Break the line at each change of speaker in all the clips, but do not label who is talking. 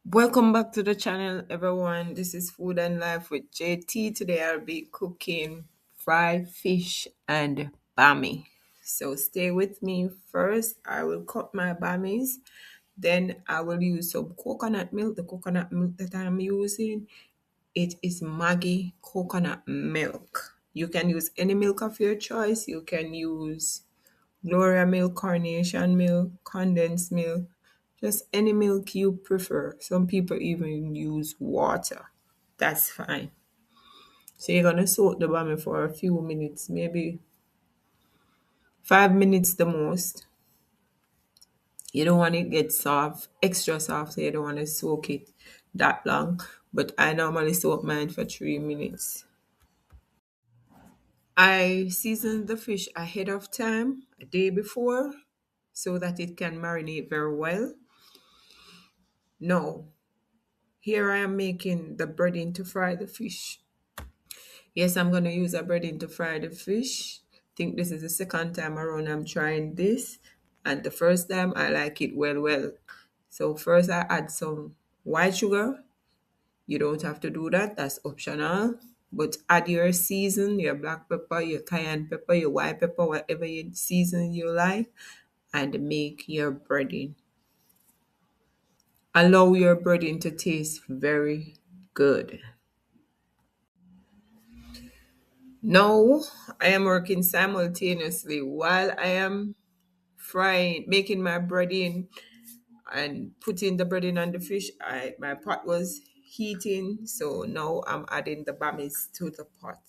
Welcome back to the channel, everyone. This is Food and Life with JT. Today I'll be cooking fried fish and bammy. So stay with me. First, I will cut my bammies. Then I will use some coconut milk. The coconut milk that I'm using, it is Maggi coconut milk. You can use any milk of your choice. You can use Gloria milk, carnation milk, condensed milk, just any milk you prefer. Some people even use water. That's fine. So you're gonna soak the bami for a few minutes, maybe 5 minutes the most. You don't want it to get soft, extra soft, so you don't want to soak it that long. But I normally soak mine for 3 minutes. I season the fish ahead of time, a day before, so that it can marinate very well. No, here I am making the breading to fry the fish. Yes, I'm going to use a breading to fry the fish. Think this is the second time around I'm trying this. And the first time I like it well. So first I add some white sugar. You don't have to do that. That's optional. But add your season, your black pepper, your cayenne pepper, your white pepper, whatever you season you like, and make your breading. Allow your breading to taste very good. Now I am working simultaneously while I am frying, making my breading and putting the breading on the fish. My pot was heating, so now I'm adding the bammies to the pot.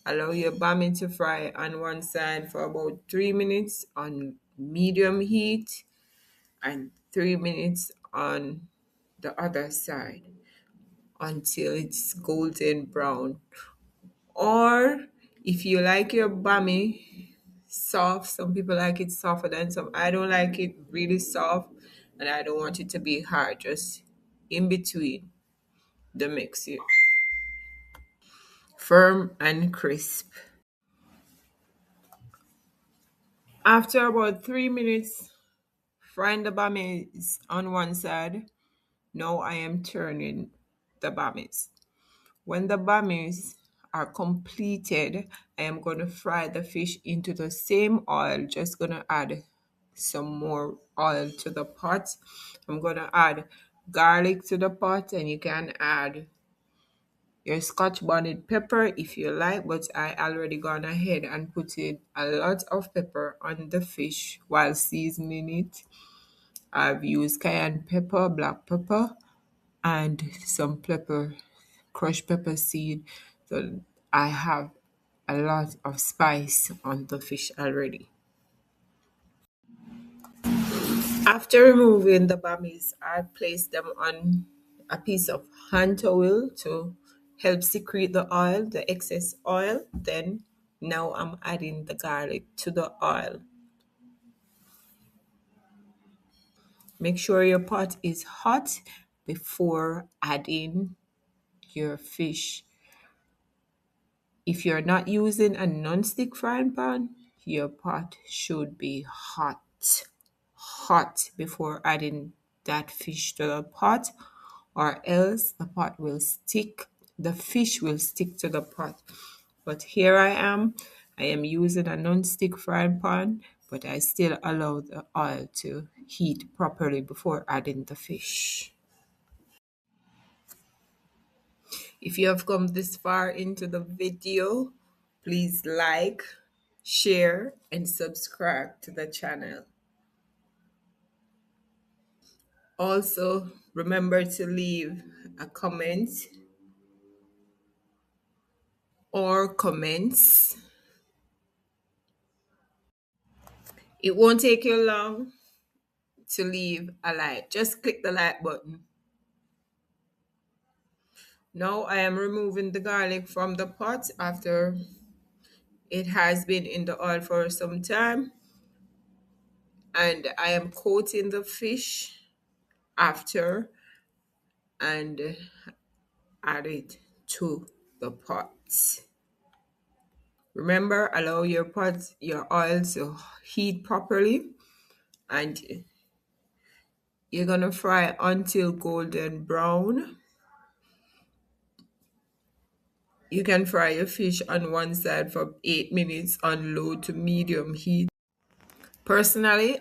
Allow your bami to fry on one side for about 3 minutes on medium heat and 3 minutes on the other side until it's golden brown. Or if you like your bami soft, some people like it softer than some. I don't like it really soft and I don't want it to be hard, just in between the mix here. Firm and crisp. After about 3 minutes frying the bami on one side, now I am turning the bami. When the bammies are completed, I am going to fry the fish into the same oil. Just going to add some more oil to the pot. I'm going to add garlic to the pot, and you can add your scotch bonnet pepper if you like, but I already gone ahead and put in a lot of pepper on the fish while seasoning it. I've used cayenne pepper, black pepper, and some pepper, crushed pepper seed. So I have a lot of spice on the fish already. After removing the bammies, I place them on a piece of hand towel to help secrete the oil, the excess oil. Then now I'm adding the garlic to the oil. Make sure your pot is hot before adding your fish. If you're not using a non-stick frying pan, your pot should be hot before adding that fish to the pot, or else the fish will stick to the pot. But here I am using a non-stick frying pan, but I still allow the oil to heat properly before adding the fish. If you have come this far into the video, please like, share, and subscribe to the channel. Also, remember to leave a comment or comments. It won't take you long to leave a like. Just click the like button. Now I am removing the garlic from the pot after it has been in the oil for some time, and I am coating the fish after and add it to the pot. Remember, allow your oil to heat properly, and You're gonna fry until golden brown. You can fry your fish on one side for 8 minutes on low to medium heat. Personally,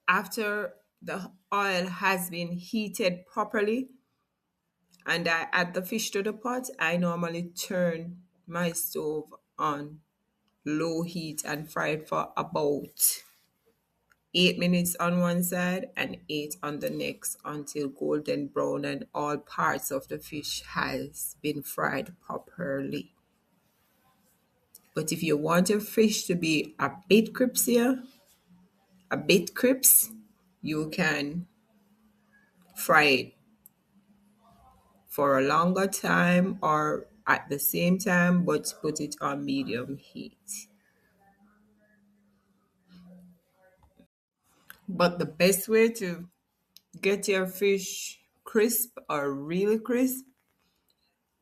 after the oil has been heated properly and I add the fish to the pot, I normally turn my stove on low heat and fry it for about 8 minutes on one side and eight on the next until golden brown and all parts of the fish has been fried properly. But if you want your fish to be a bit crisp, you can fry it for a longer time or at the same time, but put it on medium heat. But the best way to get your fish crisp or really crisp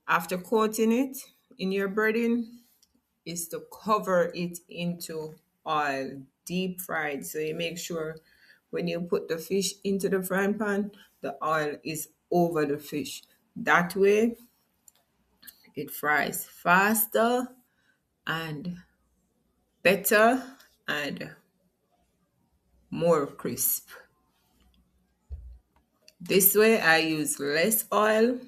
after coating it in your breading is to cover it into oil, deep fried. So you make sure when you put the fish into the frying pan, the oil is over the fish. That way, it fries faster and better and more crisp. This way, I use less oil